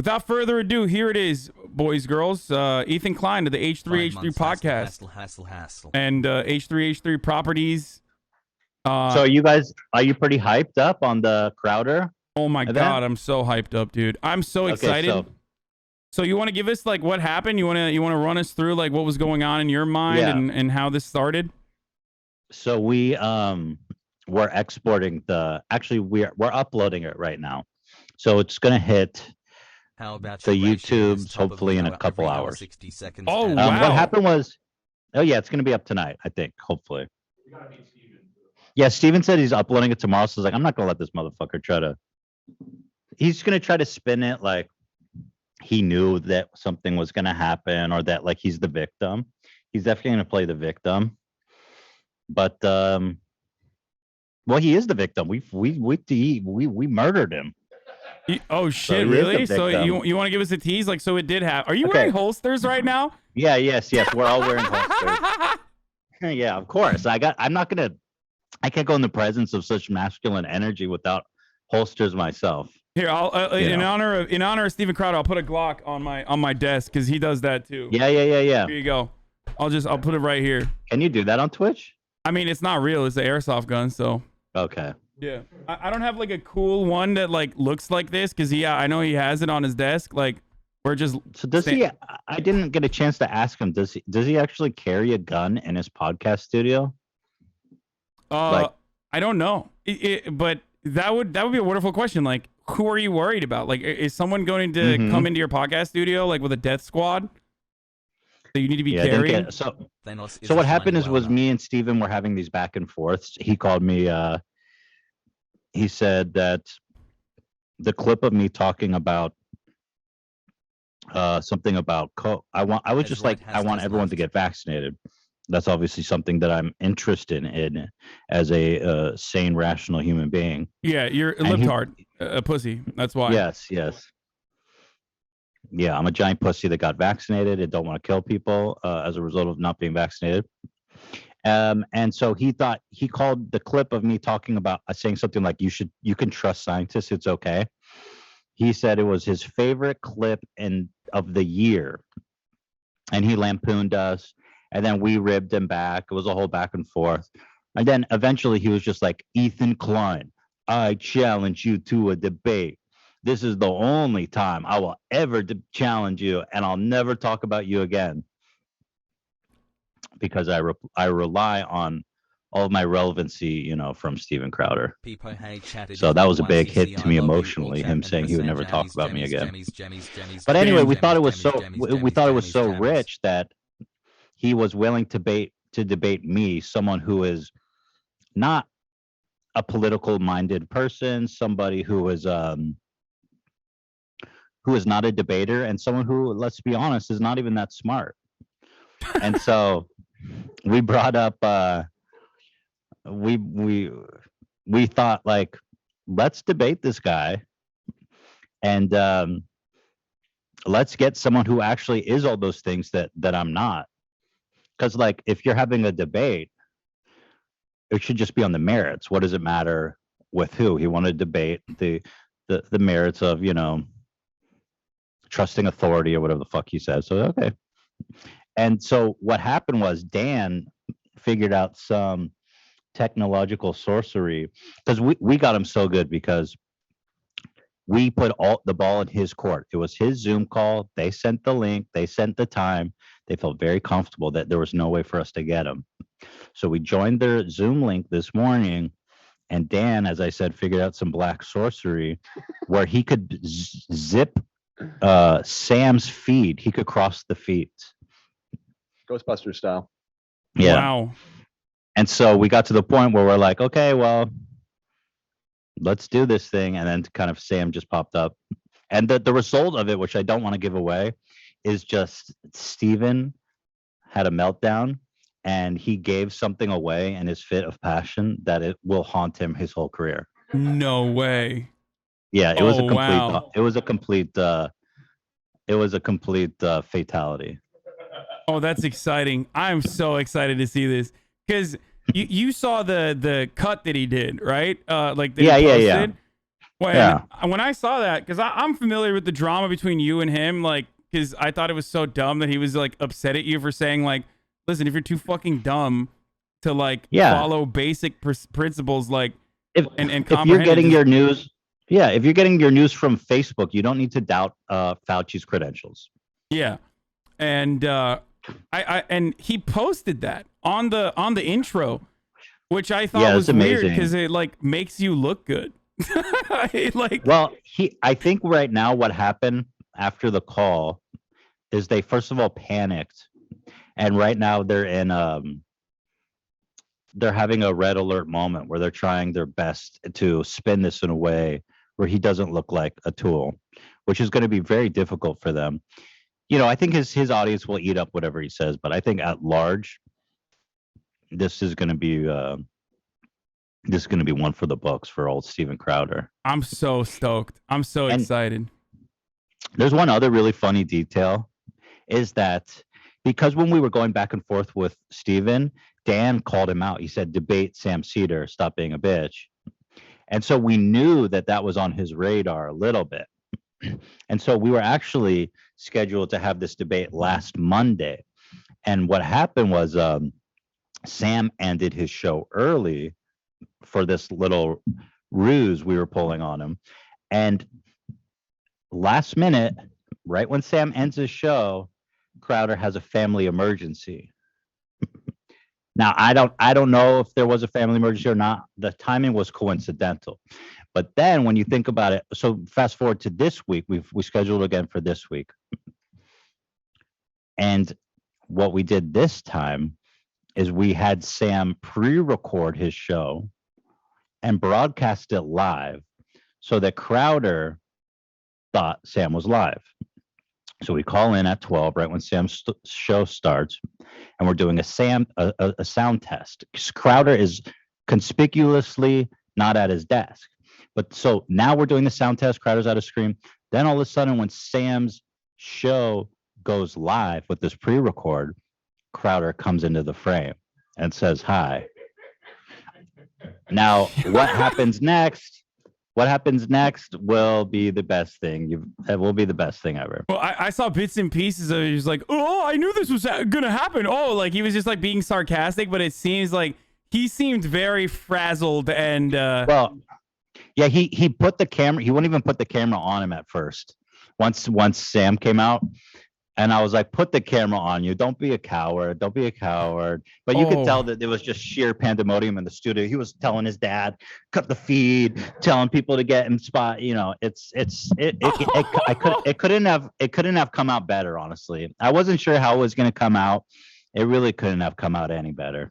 Without further ado, here it is, boys, girls. Ethan Klein of the H3H3 podcast Hassle. and H3H3 properties. So are you pretty hyped up on the Crowder? Oh my event? God, I'm so hyped up, dude. I'm so excited. So you want to give us like what happened? You want to run us through like what was going on in your mind and how this started? So we're exporting we're uploading it right now. So it's gonna hit the YouTube's hopefully in a couple hours. 60 seconds. Oh, wow. What happened was, it's gonna be up tonight, I think, hopefully. Yeah, Steven said he's uploading it tomorrow, so I was like, I'm not gonna let this motherfucker he's gonna try to spin it like he knew that something was gonna happen or that like he's the victim. He's definitely gonna play the victim. But he is the victim. We murdered him. Oh shit! Really? So you want to give us a tease? Like, so it did happen. Are you wearing holsters right now? Yeah. Yes. We're all wearing holsters. Yeah, of course. I can't go in the presence of such masculine energy without holsters myself. Here, I'll in honor of Steven Crowder, I'll put a Glock on my desk because he does that too. Yeah. Here you go. I'll put it right here. Can you do that on Twitch? I mean, it's not real. It's an airsoft gun, so. Okay. Yeah, I don't have like a cool one that like looks like this because I know he has it on his desk. Like we're just. So does he? I didn't get a chance to ask him. Does he actually carry a gun in his podcast studio? I don't know. But that would be a wonderful question. Like, who are you worried about? Like, is someone going to come into your podcast studio like with a death squad that you need to be carrying? So what happened was me and Steven were having these back and forths. He called me. He said that the clip of me talking about something about I want everyone to get vaccinated. That's obviously something that I'm interested in as a sane, rational human being. Yeah, you're a libtard, a pussy. That's why. Yes. Yeah, I'm a giant pussy that got vaccinated and don't want to kill people as a result of not being vaccinated. And so he called the clip of me talking about saying something like you can trust scientists, it's okay. He said it was his favorite clip of the year, and he lampooned us, and then we ribbed him back. It was a whole back and forth, and then eventually he was just like, Ethan Klein, I challenge you to a debate. This is the only time I will ever challenge you, and I'll never talk about you again. Because I rely on all of my relevancy, from Steven Crowder. So that was a big hit to me emotionally, him saying he would never talk about me again. But anyway, we thought it was so rich that he was willing to debate me, someone who is not a political minded person, somebody who is not a debater, and someone who, let's be honest, is not even that smart. And so we brought up we thought like, let's debate this guy and let's get someone who actually is all those things that I'm not. Because like, if you're having a debate, it should just be on the merits. What does it matter with who? He wanted to debate the merits of trusting authority or whatever the fuck he said. So okay. And so what happened was Dan figured out some technological sorcery, because we got him so good because we put all the ball in his court. It was his Zoom call. They sent the link. They sent the time. They felt very comfortable that there was no way for us to get him. So we joined their Zoom link this morning, and Dan, as I said, figured out some black sorcery where he could zip Sam's feed. He could cross the feeds. Ghostbusters style. Yeah. Wow. And so we got to the point where we're like, okay, well, let's do this thing. And then kind of Sam just popped up. And the result of it, which I don't want to give away, is just Steven had a meltdown and he gave something away in his fit of passion that it will haunt him his whole career. No way. Yeah, it was a complete wow. It was a complete fatality. Oh, that's exciting. I'm so excited to see this because you saw the cut that he did, right? Like that he posted. When I saw that, because I'm familiar with the drama between you and him, like, because I thought it was so dumb that he was like upset at you for saying like, listen, if you're too fucking dumb to like follow basic principles, like, if comprehend you're getting your news, if you're getting your news from Facebook, you don't need to doubt Fauci's credentials. Yeah, and and he posted that on the intro, which I thought was weird because it like makes you look good. I think right now what happened after the call is they first of all panicked, and right now they're in they're having a red alert moment where they're trying their best to spin this in a way where he doesn't look like a tool, which is going to be very difficult for them. I think his audience will eat up whatever he says, but I think at large, this is going to be one for the books for old Steven Crowder. I'm so stoked. I'm so excited. There's one other really funny detail is that because when we were going back and forth with Steven, Dan called him out. He said, debate Sam Seder, stop being a bitch. And so we knew that was on his radar a little bit. And so we were actually scheduled to have this debate last Monday. And what happened was Sam ended his show early for this little ruse we were pulling on him. And last minute, right when Sam ends his show, Crowder has a family emergency. Now, I don't know if there was a family emergency or not. The timing was coincidental. But then when you think about it, so fast forward to this week, we scheduled again for this week. And what we did this time is we had Sam pre-record his show and broadcast it live so that Crowder thought Sam was live. So we call in at 12, right when Sam's show starts, and we're doing a sound test. Crowder is conspicuously not at his desk. But so now we're doing the sound test. Crowder's at a screen. Then all of a sudden, when Sam's show goes live with this pre-record, Crowder comes into the frame and says hi. Now, what happens next? What happens next will be the best thing. It will be the best thing ever. Well, I saw bits and pieces of it. He was like, oh, I knew this was going to happen. Oh, like he was just like being sarcastic, but it seems like he seemed very frazzled and... he put the camera, he wouldn't even put the camera on him at first. Once Sam came out, and I was like, put the camera on you. Don't be a coward. Don't be a coward. But you could tell that there was just sheer pandemonium in the studio. He was telling his dad, cut the feed, telling people to get him spot. It couldn't have come out better, honestly. I wasn't sure how it was going to come out. It really couldn't have come out any better.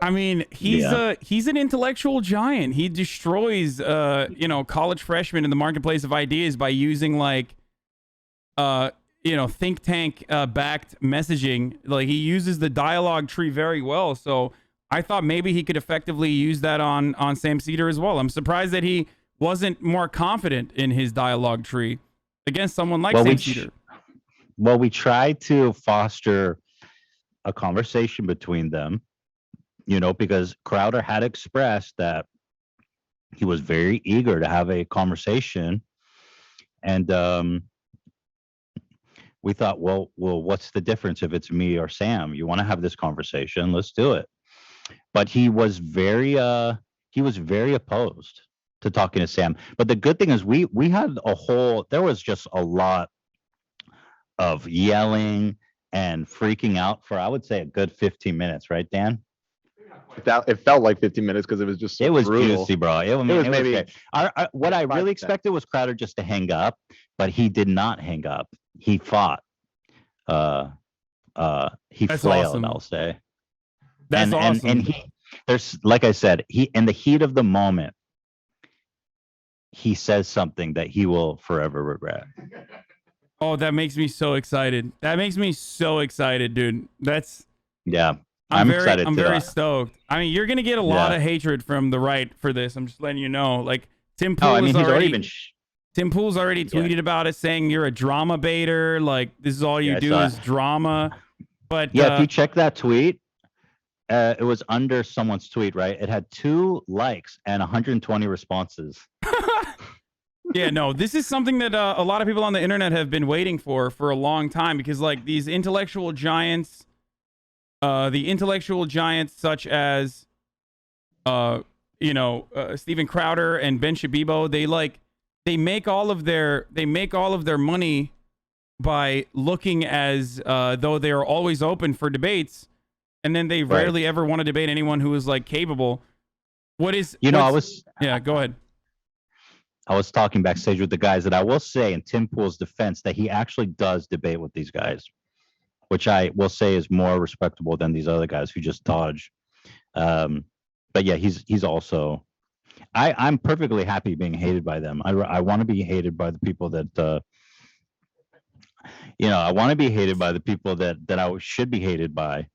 I mean, he's an intellectual giant. He destroys college freshmen in the marketplace of ideas by using like think tank backed messaging. Like he uses the dialogue tree very well. So I thought maybe he could effectively use that on Sam Seder as well. I'm surprised that he wasn't more confident in his dialogue tree against someone like Sam Seder. We tried to foster a conversation between them, because Crowder had expressed that he was very eager to have a conversation. And we thought, well, what's the difference if it's me or Sam? You want to have this conversation? Let's do it. But he was very opposed to talking to Sam. But the good thing is we had there was just a lot of yelling and freaking out for, I would say, a good 15 minutes, right, Dan? It felt like 15 minutes because it was just it was brutal. Juicy, bro. It was maybe what I really expected was Crowder just to hang up, but he did not hang up. He fought. He That's flailed, awesome. I'll say. That's awesome. And there's, like I said, he in the heat of the moment, he says something that he will forever regret. Oh, that makes me so excited. That makes me so excited, dude. I'm excited. I'm very stoked. I mean, you're gonna get a lot of hatred from the right for this. I'm just letting you know. Like Tim Pool's Tim Pool's already tweeted about it, saying you're a drama baiter. Like this is all you do is drama. But if you check that tweet, it was under someone's tweet, right? It had 2 likes and 120 responses. Yeah, no, this is something that a lot of people on the internet have been waiting for a long time, because like these intellectual giants, the intellectual giants such as, Steven Crowder and Ben Shabibo, they make all of their money by looking as though they are always open for debates, and then they rarely ever want to debate anyone who is like capable. Go ahead. I was talking backstage with the guys that I will say in Tim Pool's defense that he actually does debate with these guys, which I will say is more respectable than these other guys who just dodge. But yeah, he's also. I'm perfectly happy being hated by them. I want to be hated by the people that. I want to be hated by the people that I should be hated by.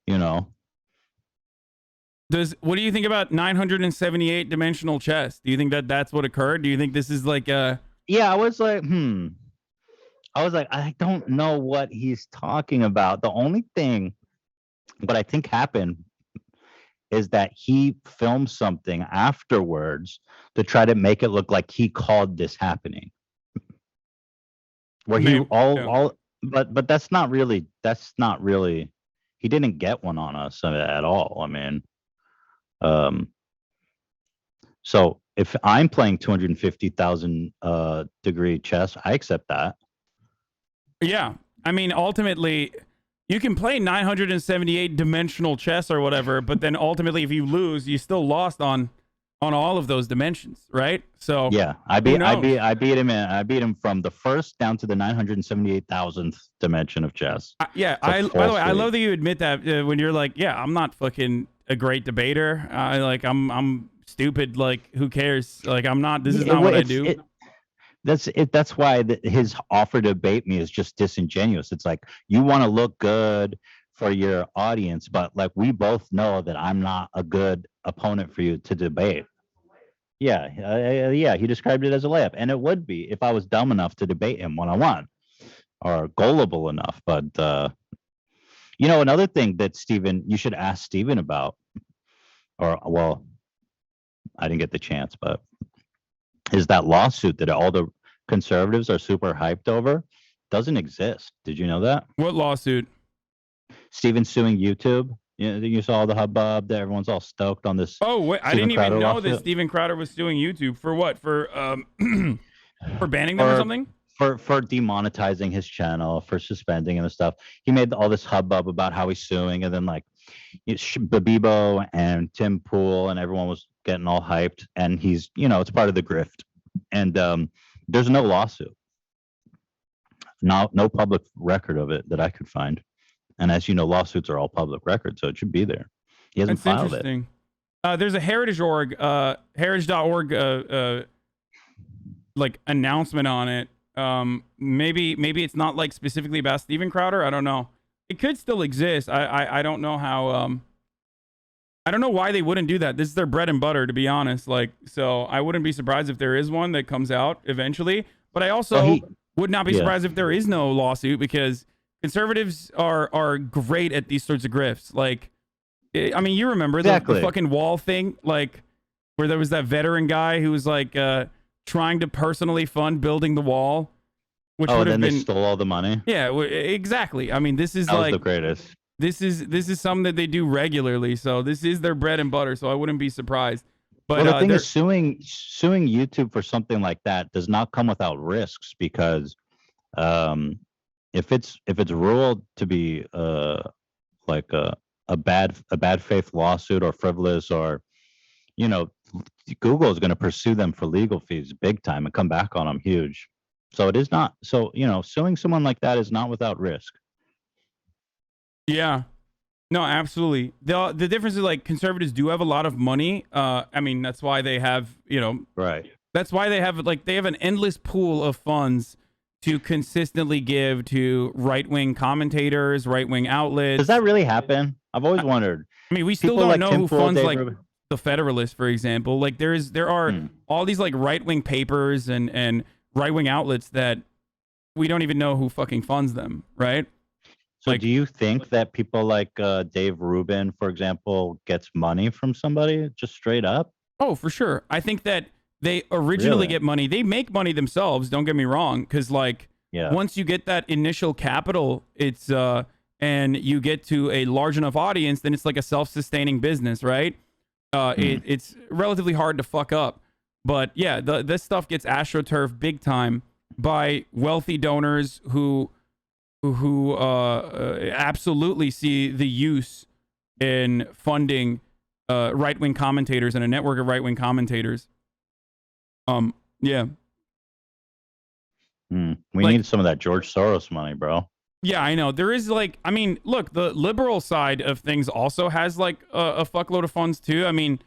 What do you think about 978 dimensional chess? Do you think that that's what occurred? Do you think this is like a... Yeah, I was like, I don't know what he's talking about. The only thing what I think happened is that he filmed something afterwards to try to make it look like he called this happening. Where but that's not really, he didn't get one on us at all. I mean, so if I'm playing 250,000 degree chess, I accept that. Yeah. I mean, ultimately, you can play 978 dimensional chess or whatever, but then ultimately, if you lose, you still lost on all of those dimensions, right? So yeah, I beat him from the first down to the 978,000th dimension of chess. By the way, I love that you admit that when you're like, yeah, I'm not fucking a great debater. I'm stupid. Like, who cares? Like, I'm not. This is not what I do. That's why his offer to debate me is just disingenuous. It's like, you want to look good for your audience, but like, we both know that I'm not a good opponent for you to debate. Yeah, he described it as a layup, and it would be if I was dumb enough to debate him one-on-one, or gullible enough. But another thing that you should ask Steven about, or well, I didn't get the chance, but is that lawsuit that all the conservatives are super hyped over doesn't exist. Did you know that? What lawsuit? Steven suing YouTube. You saw the hubbub that everyone's all stoked on this. Oh, wait, I didn't even know that Steven Crowder was suing YouTube for what? For for banning them or something? For demonetizing his channel, for suspending and stuff. He made all this hubbub about how he's suing, and then like Babibo and Tim Pool and everyone was getting all hyped, and he's it's part of the grift, and there's no lawsuit, no public record of it that I could find. And as you know, lawsuits are all public record, so it should be there. He hasn't filed it. There's a heritage.org like announcement on it. Maybe it's not like specifically about Steven Crowder. I don't know. It could still exist. I don't know how. I don't know why they wouldn't do that. This is their bread and butter, to be honest. Like, so I wouldn't be surprised if there is one that comes out eventually. But I also would not be surprised if there is no lawsuit, because conservatives are great at these sorts of grifts. Like, I mean, you remember the fucking wall thing, like where there was that veteran guy who was like trying to personally fund building the wall, which would have been. They stole all the money. Yeah, exactly. I mean, this is that was the greatest. This is something that they do regularly, so this is their bread and butter. So I wouldn't be surprised. But the thing is, suing YouTube for something like that does not come without risks, because if it's ruled to be like a bad faith lawsuit or frivolous, or Google is going to pursue them for legal fees big time and come back on them huge. So it is not. So suing someone like that is not without risk. Yeah. No, absolutely. The difference is, like, conservatives do have a lot of money. I mean, that's why they have, right. That's why they have an endless pool of funds to consistently give to right-wing commentators, right-wing outlets. Does that really happen? I've always wondered. I mean, we still don't know who funds the Federalist, for example. Like, there are all these like right-wing papers and right-wing outlets that we don't even know who fucking funds them, right? So do you think that people like Dave Rubin, for example, gets money from somebody just straight up? Oh, for sure. I think that They originally Really? get money. They make money themselves. Don't get me wrong, because like Yeah. once you get that initial capital, it's and you get to a large enough audience, then it's like a self-sustaining business, right? It's relatively hard to fuck up. But yeah, this stuff gets astroturfed big time by wealthy donors who absolutely see the use in funding right-wing commentators and a network of right-wing commentators. Yeah. We Like- need some of that George Soros money, bro. Yeah, I know. There is like, I mean, look, the liberal side of things also has like a fuckload of funds too. I mean,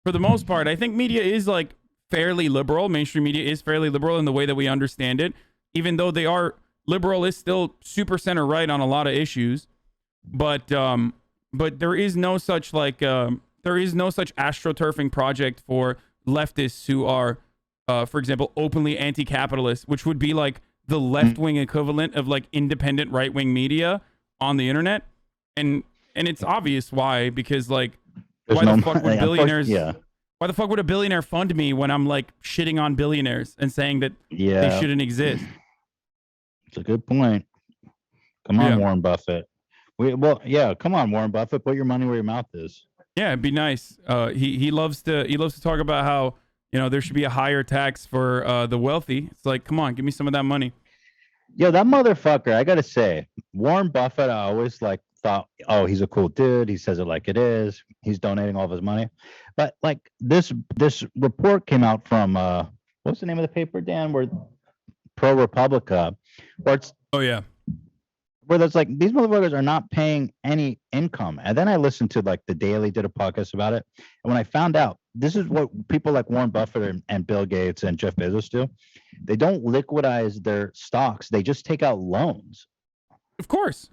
for the most part, I think media is like fairly liberal. Mainstream media is fairly liberal in the way that we understand it, even though they are liberal is still super center right on a lot of issues. But there is no such like astroturfing project for leftists who are, for example, openly anti-capitalist, which would be like the left-wing equivalent of like independent right-wing media on the internet. And it's obvious why, because like There's why no the fuck would money. billionaires Yeah. why the fuck would a billionaire fund me when I'm like shitting on billionaires and saying that Yeah. they shouldn't exist? It's a good point. Come on, Yeah. Warren Buffett. Come on, Warren Buffett. Put your money where your mouth is. Yeah, it'd be nice. He loves to talk about how, you know, there should be a higher tax for the wealthy. It's like, come on, give me some of that money. Yo, that motherfucker, I gotta say, Warren Buffett, I always like thought, oh, he's a cool dude. He says it like it is. He's donating all of his money. But like this report came out from what's the name of the paper, Dan? Where ProRepublica, where it's Oh yeah. where there's like these motherfuckers are not paying any income. And then I listened to like the Daily did a podcast about it. And when I found out this is what people like Warren Buffett and Bill Gates and Jeff Bezos do, they don't liquidize their stocks. They just take out loans. Of course.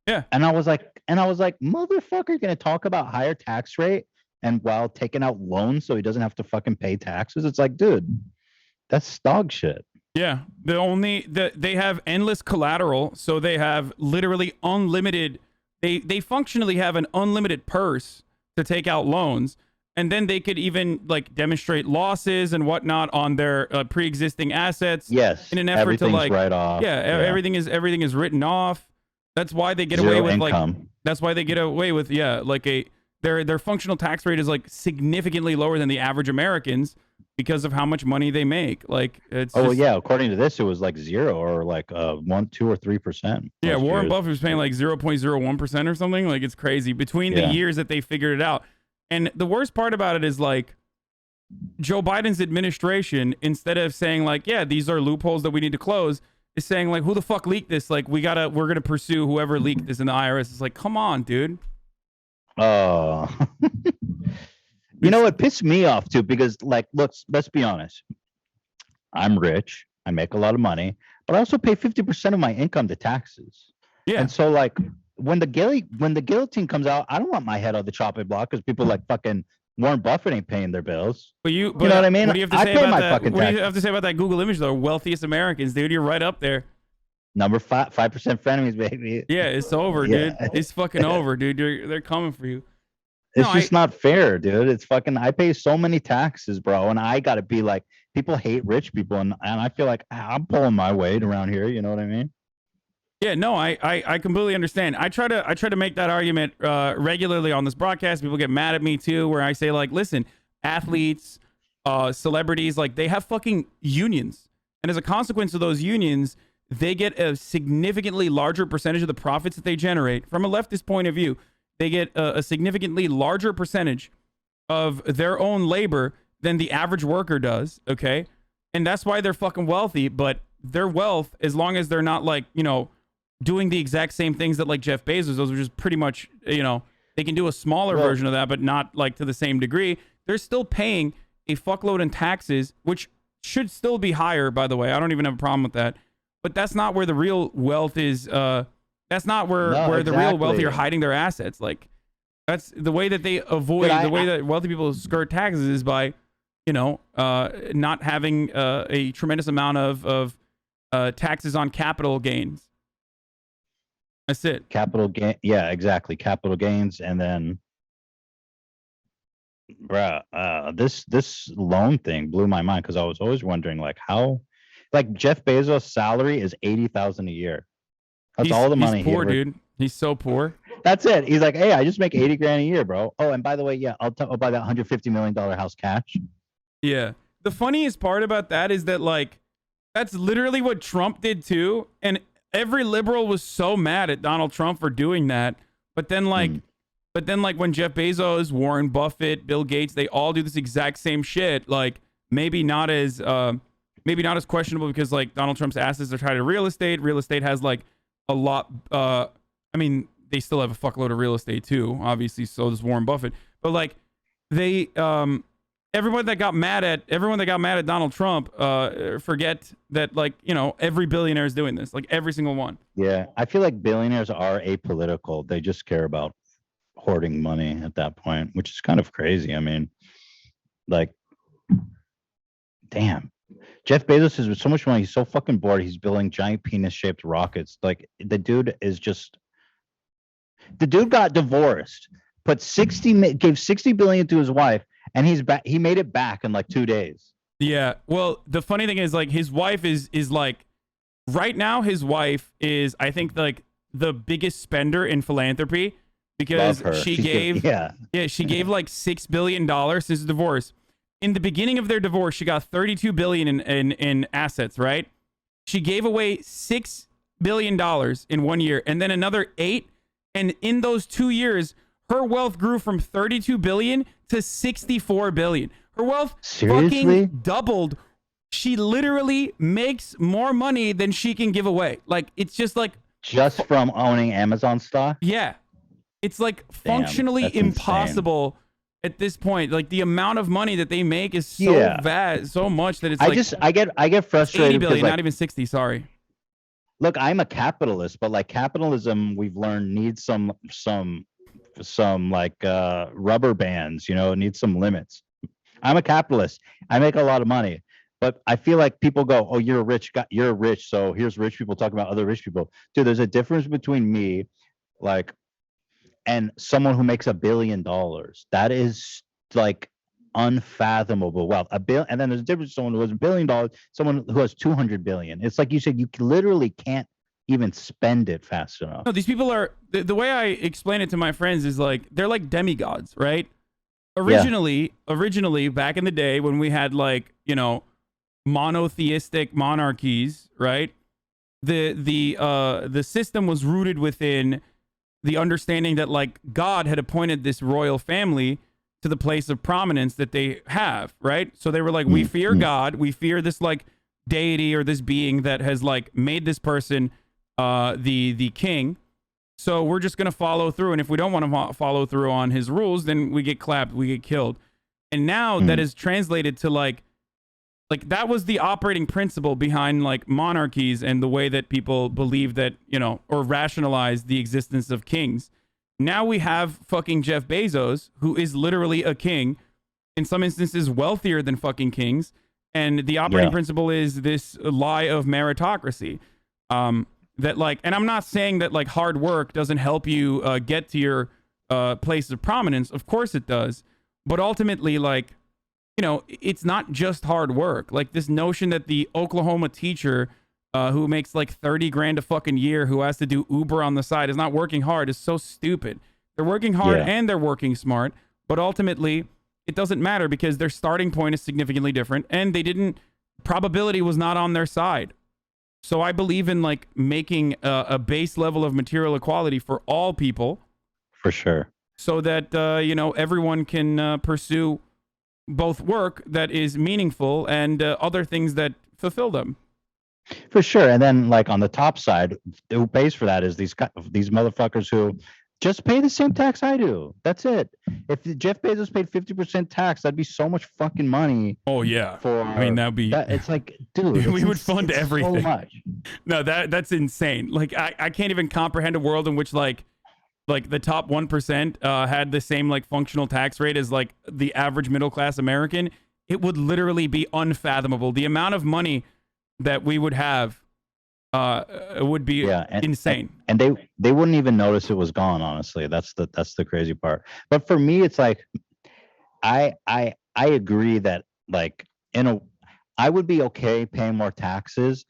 Yeah. And I was like, motherfucker, you're gonna talk about higher tax rate and while taking out loans so he doesn't have to fucking pay taxes. It's like, dude, that's dog shit. Yeah, they have endless collateral, so they have literally unlimited. They functionally have an unlimited purse to take out loans, and then they could even like demonstrate losses and whatnot on their pre-existing assets. Yes, in an effort to like write off. Yeah, everything is written off. That's why they get away Zero with income. like. That's why they get away with like their functional tax rate is like significantly lower than the average Americans, because of how much money they make. Like it's according to this it was like 0 or like 1, 2 or 3%. Yeah, Warren Buffett was paying like 0.01% or something. Like it's crazy between the years that they figured it out. And the worst part about it is like Joe Biden's administration, instead of saying like, yeah, these are loopholes that we need to close, is saying like, who the fuck leaked this? Like we're gonna pursue whoever leaked this in the IRS. It's like, come on, dude. Oh. You know, it pissed me off too, because like, let's be honest. I'm rich. I make a lot of money, but I also pay 50% of my income to taxes. Yeah. And so like when the guillotine comes out, I don't want my head on the chopping block because people like fucking Warren Buffett ain't paying their bills. But you know what I mean? What do you have to I say pay about my that? fucking What do you taxes. have to say about that Google image though? Wealthiest Americans, dude. You're right up there. Number 5% frenemies, baby. Yeah, it's over, Yeah. dude. It's fucking over, dude. They're coming for you. It's just not fair, dude. It's fucking, I pay so many taxes, bro. And I gotta be like, people hate rich people. And I feel like I'm pulling my weight around here. You know what I mean? Yeah, no, I completely understand. I try to make that argument regularly on this broadcast. People get mad at me too, where I say like, listen, athletes, celebrities, like they have fucking unions. And as a consequence of those unions, they get a significantly larger percentage of the profits that they generate. From a leftist point of view, they get a significantly larger percentage of their own labor than the average worker does, okay? And that's why they're fucking wealthy, but their wealth, as long as they're not like, you know, doing the exact same things that like Jeff Bezos does, which is pretty much, you know, they can do a smaller version of that, but not like to the same degree. They're still paying a fuckload in taxes, which should still be higher, by the way. I don't even have a problem with that. But that's not where the real wealth is. That's not where the real wealthy are hiding their assets. Like, that's the way that they avoid, the way that wealthy people skirt taxes is by, you know, not having a tremendous amount of taxes on capital gains. That's it. Capital gain. Yeah, exactly. Capital gains. And then bruh, this loan thing blew my mind because I was always wondering like how, like Jeff Bezos' salary is 80,000 a year. That's all the He's money he poor, ever. dude. He's so poor. That's it. He's like, hey, I just make 80 grand a year, bro. Oh, and by the way, yeah, I'll buy that $150 million house cash. Yeah. The funniest part about that is that like that's literally what Trump did too, and every liberal was so mad at Donald Trump for doing that. But then like when Jeff Bezos, Warren Buffett, Bill Gates, they all do this exact same shit, like maybe not as questionable because like Donald Trump's assets are tied to real estate. Real estate has like a lot I mean, they still have a fuckload of real estate too, obviously, so does Warren Buffett. But like they everyone that got mad at Donald Trump forget that like, you know, every billionaire is doing this, like every single one. Yeah, I feel like billionaires are apolitical. They just care about hoarding money at that point, which is kind of crazy. I mean, like, damn. Jeff Bezos is with so much money. He's so fucking bored. He's building giant penis-shaped rockets. Like the dude got divorced, gave 60 billion to his wife, and he's back. He made it back in like 2 days. Yeah. Well, the funny thing is like his wife is like right now his wife is I think like the biggest spender in philanthropy because she gave she gave like $6 billion since the divorce. In the beginning of their divorce, she got 32 billion in assets, right? She gave away $6 billion in 1 year and then another 8. And in those 2 years, her wealth grew from 32 billion to 64 billion. Her wealth fucking doubled. She literally makes more money than she can give away. Like, it's just like... Just from owning Amazon stock? Yeah. It's like functionally impossible at this point. Like, the amount of money that they make is so vast, so much that it's I get frustrated. 80 billion, like, not even 60, sorry. Look, I'm a capitalist, but like capitalism, we've learned needs some like rubber bands, you know, it needs some limits. I'm a capitalist. I make a lot of money, but I feel like people go, "Oh, you're rich, so here's rich people talking about other rich people." Dude, there's a difference between me, like, and someone who makes $1 billion. That is like unfathomable wealth. And then there's a difference between someone who has $1 billion, someone who has 200 billion. It's like you said, you literally can't even spend it fast enough. No, these people are the way I explain it to my friends is like they're like demigods, right? Originally back in the day when we had like, you know, monotheistic monarchies, right? The system was rooted within the understanding that like God had appointed this royal family to the place of prominence that they have, right? So they were like, we fear God, we fear this like deity or this being that has like made this person the king. So we're just gonna follow through, and if we don't want to follow through on his rules, then we get clapped, we get killed. And now that is translated to like that was the operating principle behind like monarchies and the way that people believe that, you know, or rationalize the existence of kings. Now we have fucking Jeff Bezos, who is literally a king, in some instances wealthier than fucking kings. And the operating principle is this lie of meritocracy. That like, and I'm not saying that like hard work doesn't help you get to your place of prominence. Of course it does. But ultimately, like, you know, it's not just hard work. Like this notion that the Oklahoma teacher who makes like 30 grand a fucking year, who has to do Uber on the side, is not working hard, is so stupid. They're working hard and they're working smart, but ultimately it doesn't matter because their starting point is significantly different and probability was not on their side. So I believe in like making a base level of material equality for all people. For sure. So that, you know, everyone can pursue both work that is meaningful and other things that fulfill them. For sure. And then like on the top side, who pays for that is these motherfuckers who just pay the same tax I do. That's it. If Jeff Bezos paid 50% tax, that'd be so much fucking money. Oh yeah. I mean, it's like, dude, we would fund everything. So much. No, that's insane. Like I can't even comprehend a world in which like the top 1% had the same like functional tax rate as like the average middle class American. It would literally be unfathomable. The amount of money that we would have would be insane. And they wouldn't even notice it was gone, honestly. That's the crazy part. But for me, it's like I agree that like I would be okay paying more taxes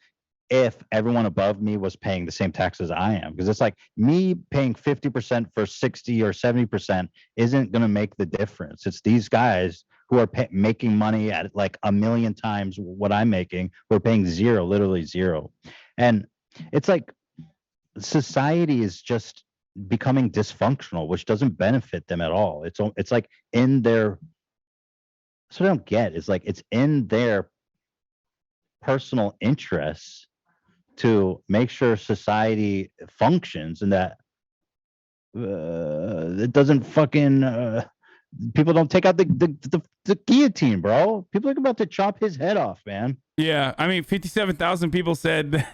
if everyone above me was paying the same taxes I am, because it's like me paying 50% for 60 or 70% isn't going to make the difference. It's these guys who are making money at like a million times what I'm making, who are paying zero, literally zero. And it's like society is just becoming dysfunctional, which doesn't benefit them at all. It's like in their, so I don't get, it's like it's in their personal interests to make sure society functions, and that it doesn't fucking people don't take out the guillotine, bro. People are about to chop his head off, man. Yeah, I mean, 57,000 people said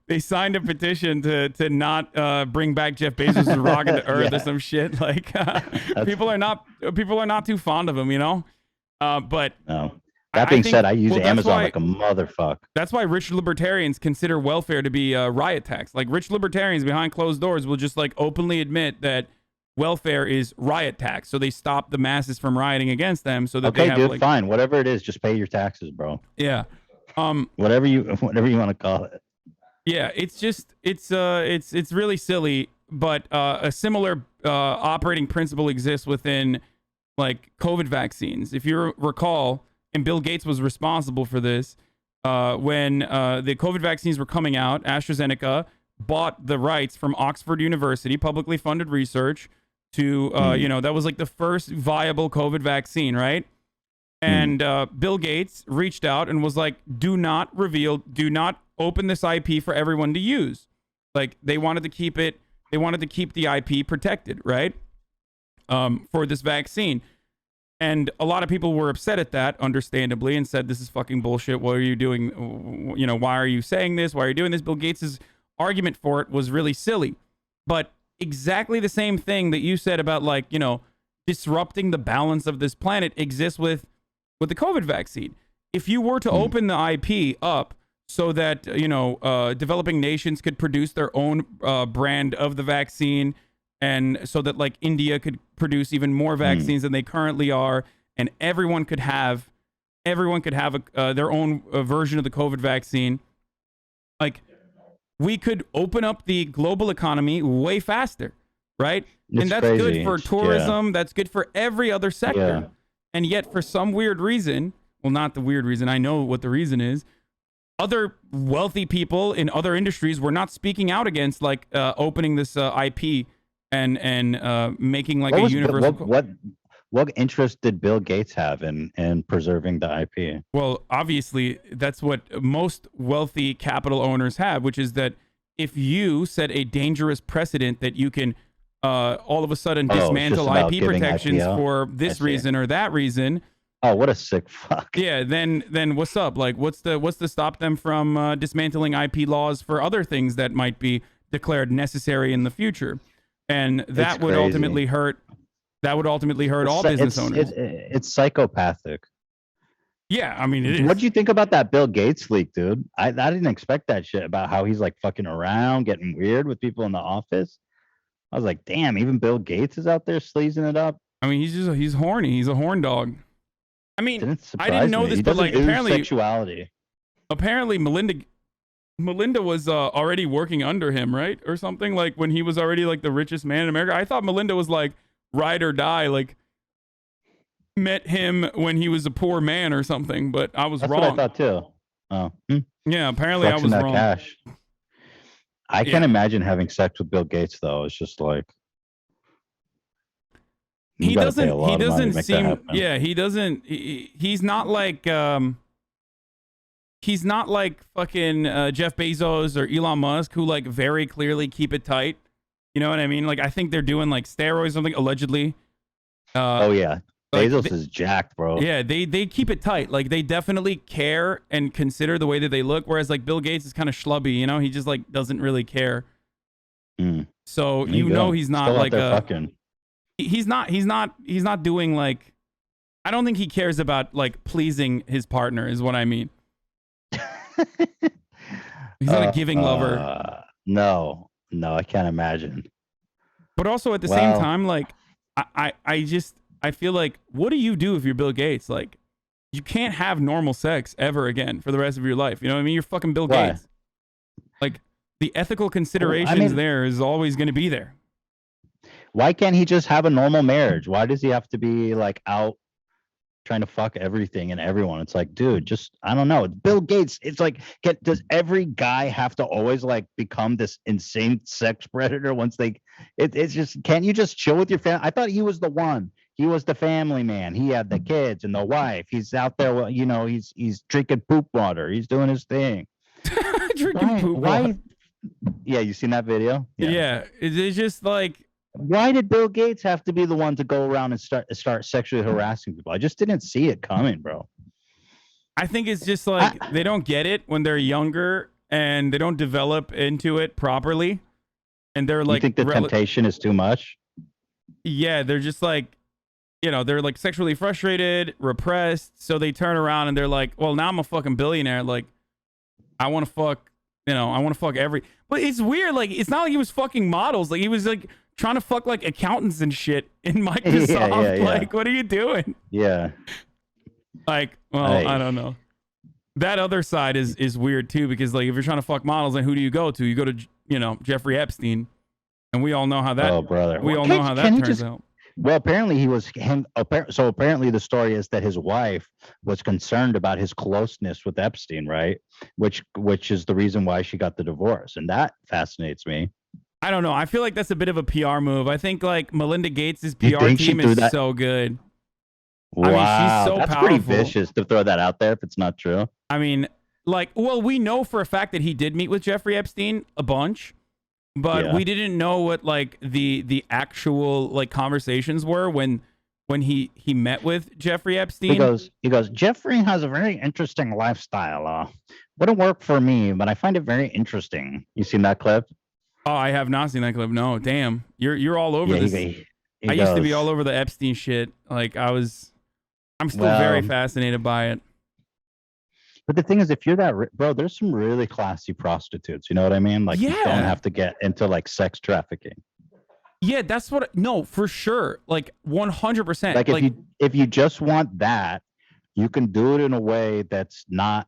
they signed a petition to not bring back Jeff Bezos' rocket to Earth or some shit. Like people are not too fond of him, you know. But no. That being said, I use Amazon like a motherfucker. That's why rich libertarians consider welfare to be riot tax. Like rich libertarians behind closed doors will just like openly admit that welfare is riot tax, so they stop the masses from rioting against them. So that they have, dude, fine, whatever it is, just pay your taxes, bro. Yeah, whatever you want to call it. Yeah, it's just it's really silly, but a similar operating principle exists within like COVID vaccines. If you recall, and Bill Gates was responsible for this, when the COVID vaccines were coming out, AstraZeneca bought the rights from Oxford University, publicly funded research, to, that was like the first viable COVID vaccine, right? And Bill Gates reached out and was like, do not open this IP for everyone to use. Like they wanted to keep the IP protected, right? For this vaccine. And a lot of people were upset at that, understandably, and said, this is fucking bullshit. What are you doing? You know, why are you saying this? Why are you doing this? Bill Gates's argument for it was really silly. But exactly the same thing that you said about, like, you know, disrupting the balance of this planet exists with the COVID vaccine. If you were to open the IP up so that, developing nations could produce their own brand of the vaccine, and so that like India could produce even more vaccines than they currently are, and everyone could have their own version of the COVID vaccine, like we could open up the global economy way faster, right? And that's crazy. Good for tourism. Yeah. That's good for every other sector. Yeah. And yet, for some weird reason, well, not the weird reason, I know what the reason is, other wealthy people in other industries were not speaking out against like opening this IP and making like a universal. What interest did Bill Gates have in preserving the IP? Well, obviously, that's what most wealthy capital owners have, which is that if you set a dangerous precedent that you can all of a sudden dismantle IP protections for this reason or that reason. Oh, what a sick fuck. Yeah, then what's up? Like, what's to stop them from dismantling IP laws for other things that might be declared necessary in the future? And that would ultimately hurt. That would ultimately hurt all business owners. It's psychopathic. Yeah, I mean, it is. What do you think about that Bill Gates leak, dude? I didn't expect that shit about how he's like fucking around, getting weird with people in the office. I was like, damn, even Bill Gates is out there sleazing it up. I mean, he's horny. He's a horn dog. I mean, I didn't know this, but like apparently sexuality. Apparently, Melinda was already working under him, right, or something, like when he was already like the richest man in America. I thought Melinda was like ride or die, like met him when he was a poor man or something. But I was wrong. What I thought too. Oh, yeah. Apparently, I was wrong. Cash. I can't imagine having sex with Bill Gates though. It's just like he doesn't seem. Yeah, he doesn't. He's not like fucking Jeff Bezos or Elon Musk, who like very clearly keep it tight. You know what I mean? Like I think they're doing like steroids or something allegedly. Oh yeah. Bezos is jacked, bro. Yeah, they keep it tight. Like they definitely care and consider the way that they look. Whereas like Bill Gates is kind of schlubby, you know. He just like doesn't really care. So he's not like fucking. He's not doing like. I don't think he cares about like pleasing his partner. Is what I mean. He's not a giving lover. No, I can't imagine. But also at the same time, like I just. I feel like, what do you do if you're Bill Gates? Like, you can't have normal sex ever again for the rest of your life. You know what I mean? You're fucking Bill Gates. Like, the ethical considerations there is always going to be there. Why can't he just have a normal marriage? Why does he have to be like out trying to fuck everything and everyone? It's like, dude, just, I don't know. Bill Gates, it's like, does every guy have to always like become this insane sex predator once it's just, can't you just chill with your family? I thought he was the one. He was the family man. He had the kids and the wife. He's out there, you know, he's drinking poop water. He's doing his thing. Drinking poop water. Yeah, you seen that video? Yeah. It's just like, why did Bill Gates have to be the one to go around and start sexually harassing people? I just didn't see it coming, bro. I think it's just like they don't get it when they're younger and they don't develop into it properly. And they're like, you think the temptation is too much? Yeah, they're just like, you know, they're like sexually frustrated, repressed. So they turn around and they're like, well, now I'm a fucking billionaire. Like, I want to fuck, you know, I want to fuck but it's weird. Like, it's not like he was fucking models. Like, he was like trying to fuck like accountants and shit in Microsoft. Yeah. Like, what are you doing? Yeah. Like, well, I don't know. That other side is weird too, because like if you're trying to fuck models, then who do you go to? You go to, you know, Jeffrey Epstein, and we all know how that. Oh, brother. We all know how that turns out. Well, apparently he was him. So apparently the story is that his wife was concerned about his closeness with Epstein, right? Which is the reason why she got the divorce, and that fascinates me. I don't know. I feel like that's a bit of a PR move. I think like Melinda Gates' PR team is so good. Wow, I mean, she's so that's powerful. Pretty vicious to throw that out there if it's not true. I mean, like, well, we know for a fact that he did meet with Jeffrey Epstein a bunch, but we didn't know what like the actual like conversations were when he met with Jeffrey Epstein. He goes, Jeffrey has a very interesting lifestyle. Wouldn't work for me, but I find it very interesting. You seen that clip? Oh, I have not seen that clip. No, damn. You're all over this. I used to be all over the Epstein shit. Like I'm still very fascinated by it. But the thing is, if you're that bro, there's some really classy prostitutes. You know what I mean? Like, you don't have to get into like sex trafficking. Yeah, that's what. No, for sure. Like 100%. Like if you just want that, you can do it in a way that's not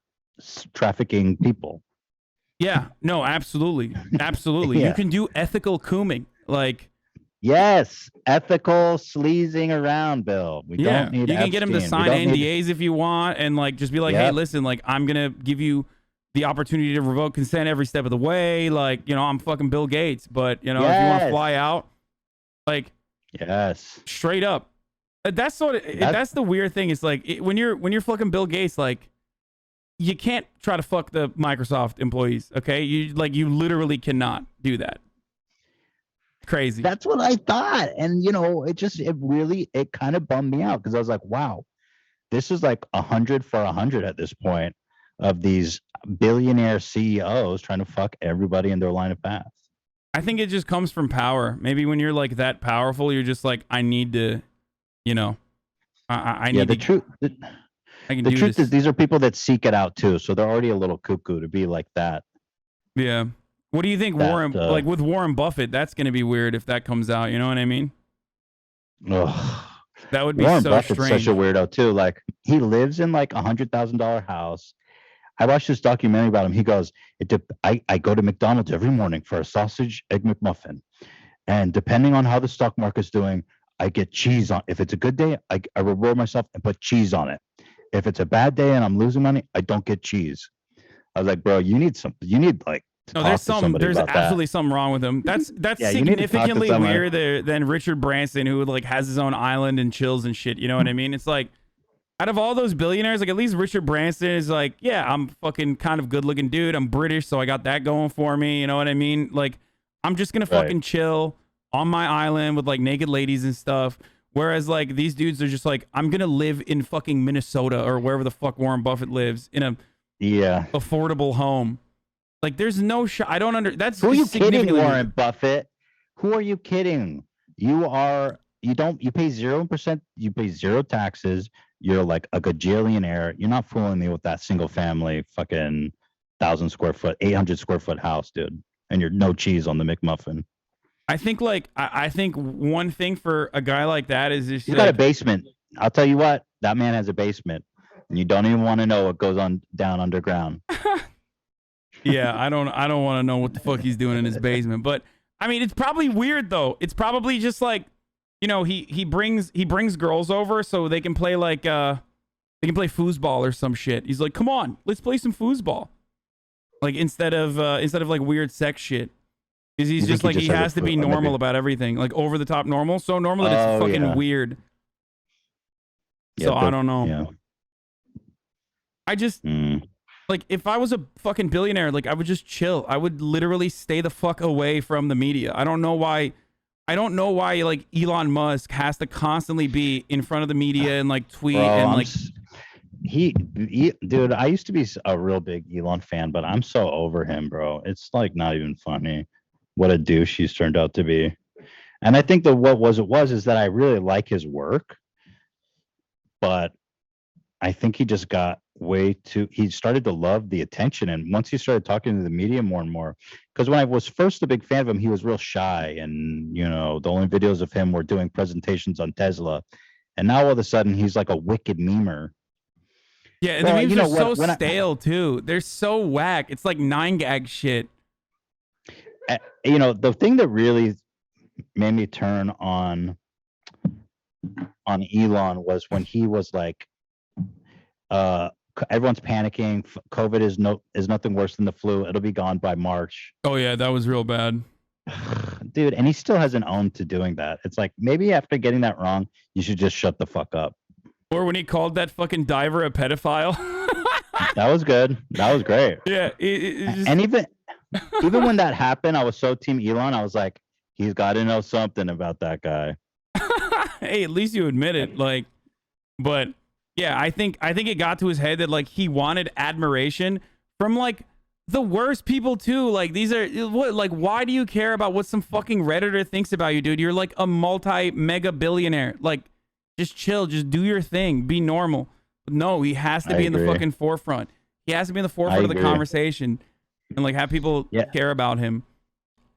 trafficking people. Yeah. No, absolutely. Absolutely. You can do ethical cooming. Like. Yes, ethical sleazing around, Bill. We don't need. You can get him to sign NDAs if you want, and like just be like, hey, listen, like I'm gonna give you the opportunity to revoke consent every step of the way. Like, you know, I'm fucking Bill Gates, but you know, if you want to fly out, like, straight up. That's that's the weird thing. Is like when you're fucking Bill Gates, like you can't try to fuck the Microsoft employees. Okay, you literally cannot do that. Crazy. That's what I thought. And you know, it kind of bummed me out because I was like, wow, this is like 100 for 100 at this point of these billionaire CEOs trying to fuck everybody in their line of path. I think it just comes from power. Maybe when you're like that powerful, you're just like, I need to, you know, I need the truth. The truth is these are people that seek it out too. So they're already a little cuckoo to be like that. Yeah. What do you think, Warren? Like with Warren Buffett, that's going to be weird if that comes out. You know what I mean? Ugh. That would be Warren so Buffett's strange. Such a weirdo too. Like he lives in like $100,000 house. I watched this documentary about him. He goes, I go to McDonald's every morning for a sausage egg McMuffin, and depending on how the stock market's doing, I get cheese on. If it's a good day, I reward myself and put cheese on it. If it's a bad day and I'm losing money, I don't get cheese. I was like, bro, you need like. No, there's absolutely something wrong with him. That's significantly weirder than Richard Branson, who like has his own island and chills and shit. You know what I mean? It's like, out of all those billionaires, like at least Richard Branson is like, yeah, I'm fucking kind of good looking dude. I'm British, so I got that going for me. You know what I mean? Like, I'm just gonna fucking chill on my island with like naked ladies and stuff. Whereas like these dudes are just like, I'm gonna live in fucking Minnesota or wherever the fuck Warren Buffett lives in a affordable home. Like, there's no shot. I don't that's who are you kidding, Warren Buffett? Who are you kidding? You pay 0%. You pay zero taxes. You're like a gajillionaire. You're not fooling me with that single family fucking 1,000 square foot, 800 square foot house, dude. And you're no cheese on the McMuffin. I think like I think one thing for a guy like that is just He's got a like, basement. I'll tell you what, that man has a basement, and you don't even want to know what goes on down underground. yeah, I don't want to know what the fuck he's doing in his basement. But I mean, it's probably weird though. It's probably just like, you know, he brings girls over so they can play like they can play foosball or some shit. He's like, come on, let's play some foosball. Like instead of like weird sex shit. Because he's just like, he has to be normal about everything, like over the top normal, so normal that it's fucking weird. Yeah, so I don't know. Yeah. I just like, if I was a fucking billionaire, like I would just chill. I would literally stay the fuck away from the media. I don't know why like Elon Musk has to constantly be in front of the media and like tweet and like. He, dude, I used to be a real big Elon fan, but I'm so over him, bro. It's like not even funny what a douche he's turned out to be. And I think that what is that I really like his work, but I think he just got he started to love the attention. And once he started talking to the media more and more, because when I was first a big fan of him, he was real shy. And, you know, the only videos of him were doing presentations on Tesla. And now all of a sudden he's like a wicked memer. Yeah, and the memes are so stale too. They're so whack. It's like 9gag shit. You know, the thing that really made me turn on Elon was when he was like, everyone's panicking. COVID is nothing worse than the flu. It'll be gone by March. Oh yeah, that was real bad. Dude, and he still hasn't owned to doing that. It's like, maybe after getting that wrong, you should just shut the fuck up. Or when he called that fucking diver a pedophile. That was good. That was great. Yeah. Just... And even when that happened, I was so team Elon. I was like, he's got to know something about that guy. Hey, at least you admit it. Like, but yeah, I think it got to his head that like he wanted admiration from like the worst people too. Like, these are what, like, why do you care about what some fucking Redditor thinks about you, dude? You're like a mega billionaire. Like, just chill, just do your thing, be normal. But no, he has to be in the fucking forefront. He has to be in the forefront of the conversation and like have people care about him.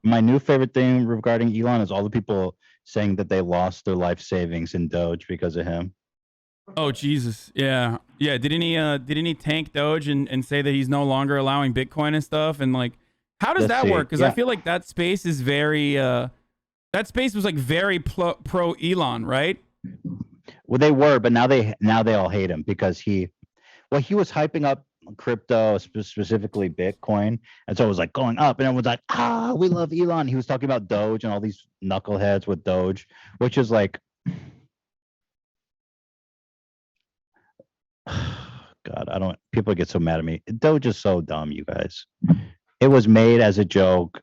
My new favorite thing regarding Elon is all the people saying that they lost their life savings in Doge because of him. Oh Jesus, yeah. Didn't he tank Doge and say that he's no longer allowing Bitcoin and stuff? And like, how does that work? Because I feel like that space is very that space was like very pro Elon, right? Well, they were, but now they all hate him because he was hyping up crypto, specifically Bitcoin, and so it was like going up, and everyone's like, we love Elon. He was talking about Doge and all these knuckleheads with Doge, which is like, God, people get so mad at me. Doge is so dumb, you guys. It was made as a joke.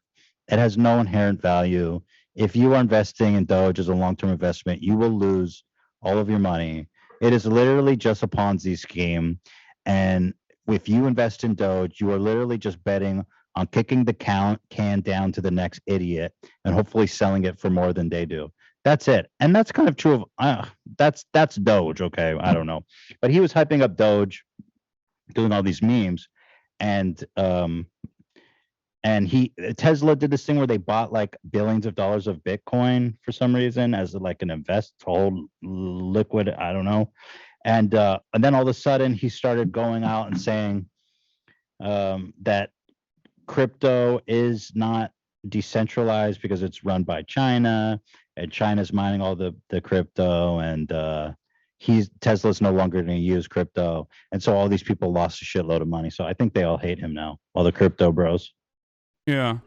It has no inherent value. If you are investing in Doge as a long-term investment, you will lose all of your money. It is literally just a Ponzi scheme. And if you invest in Doge, you are literally just betting on kicking the can down to the next idiot and hopefully selling it for more than they do. That's it. And that's kind of true of that's Doge. Okay, I don't know, but he was hyping up Doge, doing all these memes, and Tesla did this thing where they bought like billions of dollars of Bitcoin for some reason as like an hold liquid. I don't know. And then all of a sudden he started going out and saying that crypto is not decentralized because it's run by China and China's mining all the crypto, and Tesla's no longer going to use crypto. And so all these people lost a shitload of money. So I think they all hate him now, all the crypto bros. Yeah.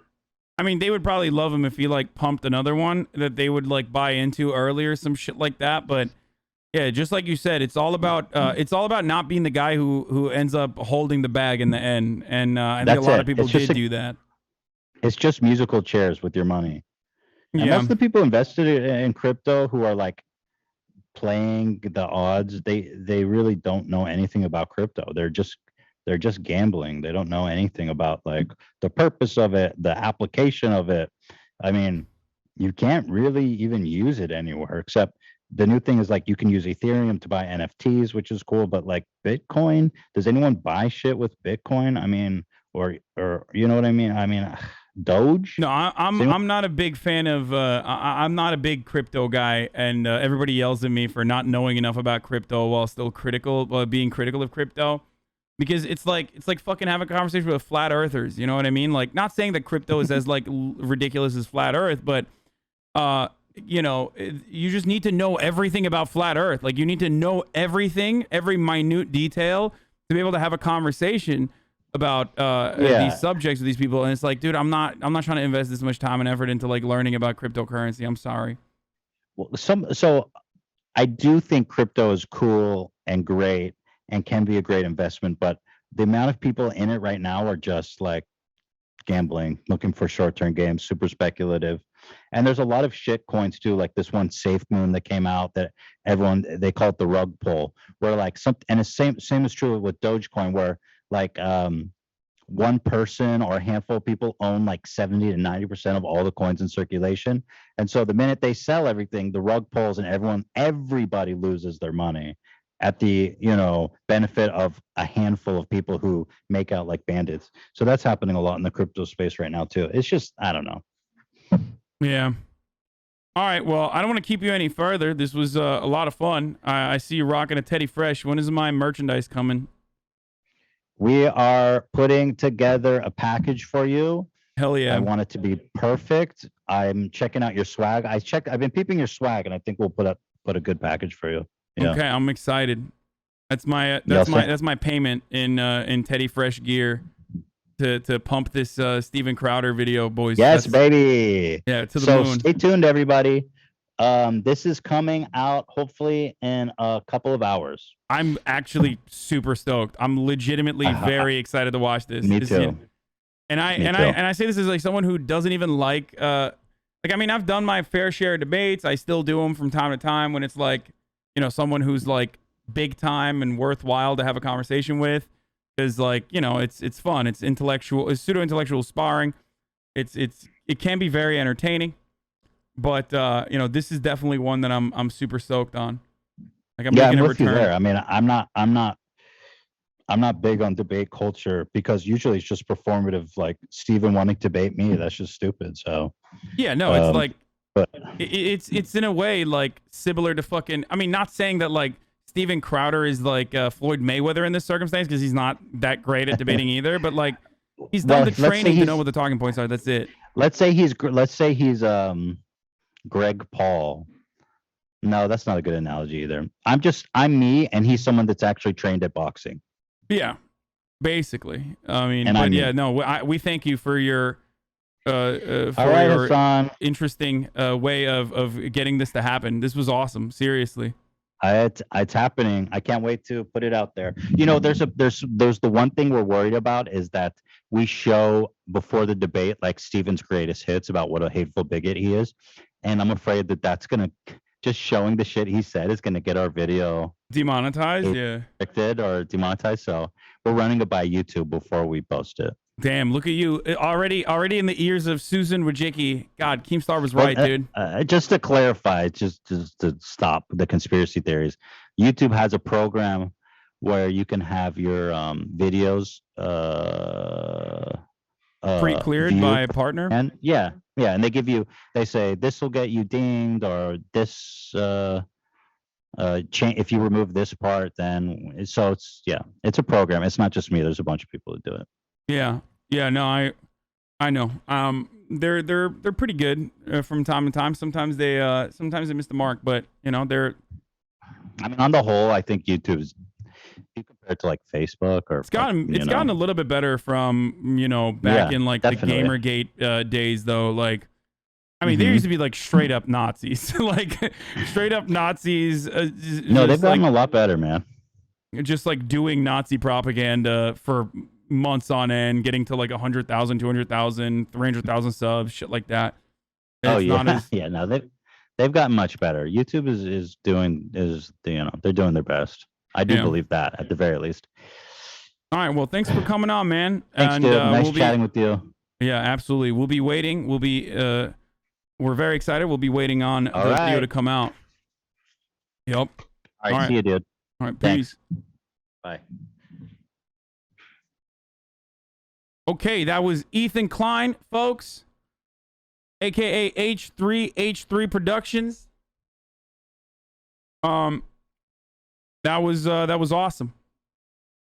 I mean, they would probably love him if he like pumped another one that they would like buy into earlier, some shit like that. But yeah, just like you said, it's all about not being the guy who ends up holding the bag in the end. And I think a lot of people did do that. It's just musical chairs with your money. And most of the people invested in crypto who are like playing the odds, they really don't know anything about crypto. They're just gambling. They don't know anything about like the purpose of it, the application of it. I mean, you can't really even use it anywhere except the new thing is like you can use Ethereum to buy NFTs, which is cool. But like Bitcoin, does anyone buy shit with Bitcoin? I mean, or you know what I mean? I mean, Doge? No, I'm not a big fan of. I'm not a big crypto guy, and everybody yells at me for not knowing enough about crypto while still being critical of crypto, because it's like fucking having a conversation with flat earthers. You know what I mean? Like, not saying that crypto is as like ridiculous as flat Earth, but you know, you just need to know everything about flat Earth. Like, you need to know everything, every minute detail, to be able to have a conversation about these subjects with these people. And it's like, dude, I'm not trying to invest this much time and effort into like learning about cryptocurrency. I'm sorry. Well, so I do think crypto is cool and great and can be a great investment, but the amount of people in it right now are just like gambling, looking for short-term games, super speculative. And there's a lot of shit coins too, like this one Safe Moon that came out that they call it the rug pull, where like and the same is true with Dogecoin, where like one person or a handful of people own like 70 to 90% of all the coins in circulation. And so the minute they sell everything, the rug pulls and everybody loses their money at the, benefit of a handful of people who make out like bandits. So that's happening a lot in the crypto space right now too. It's just, I don't know. Yeah. All right. Well, I don't want to keep you any further. This was a lot of fun. I see you rocking a Teddy Fresh. When is my merchandise coming? We are putting together a package for you. Hell yeah. I want it to be perfect. I'm checking out your swag. I've been peeping your swag, and I think we'll put a good package for you. Yeah. Okay, I'm excited. That's my payment in Teddy Fresh gear to pump this Steven Crowder video, boys. Yes, baby. Yeah, to the moon. So stay tuned, everybody. This is coming out hopefully in a couple of hours. I'm actually super stoked. I'm legitimately very excited to watch this. Me too. And I say this as like someone who doesn't even like I mean, I've done my fair share of debates. I still do them from time to time when it's like, someone who's like big time and worthwhile to have a conversation with, because like, it's fun. It's intellectual. It's pseudo intellectual sparring. It can be very entertaining, but this is definitely one that I'm super stoked on. Like, I'm making a return. There. I mean, I'm not big on debate culture, because usually it's just performative. Like Steven wanting to debate me, that's just stupid. So yeah, no, it's like. But it's in a way like similar to fucking. I mean, not saying that like Steven Crowder is like Floyd Mayweather in this circumstance, because he's not that great at debating either. But like, he's done the training to know what the talking points are. That's it. Let's say he's Greg Paul. No, that's not a good analogy either. I'm me, and he's someone that's actually trained at boxing. Yeah, basically. I mean, we thank you for your. For your Hasan. interesting way of getting this to happen. This was awesome. Seriously. It's happening. I can't wait to put it out there. There's the one thing we're worried about is that we show before the debate like Steven's greatest hits about what a hateful bigot he is, and I'm afraid that that's gonna just showing the shit he said is gonna get our video demonetized, restricted or demonetized. So we're running it by YouTube before we post it. Damn, look at you. Already in the ears of Susan Wojcicki. God, Keemstar was right, dude. Just to clarify, just to stop the conspiracy theories, YouTube has a program where you can have your videos pre-cleared by a partner. And and they say this will get you dinged, or this if you remove this part, then it's a program. It's not just me. There's a bunch of people that do it. Yeah, no, I know. They're pretty good from time to time. Sometimes they miss the mark, but they're. I mean, on the whole, I think YouTube's compared to like Facebook or it's gotten a little bit better from back in like definitely. The Gamergate days though. Like, I mean, there used to be like straight up Nazis, like straight up Nazis. No, they've gotten a lot better, man. Just like doing Nazi propaganda for months on end, getting to like 100,000, 200,000, 300,000 subs, shit like that. No, they've gotten much better. YouTube is doing they're doing their best. I do believe that at the very least. All right, well, thanks for coming on, man. Thanks, dude. Nice chatting with you. Yeah, absolutely. We'll be waiting. We're very excited. We'll be waiting on the video to come out. Yep. All right. See you, dude. All right, peace. Bye. Okay, that was Ethan Klein, folks, aka H3 Productions. That was awesome.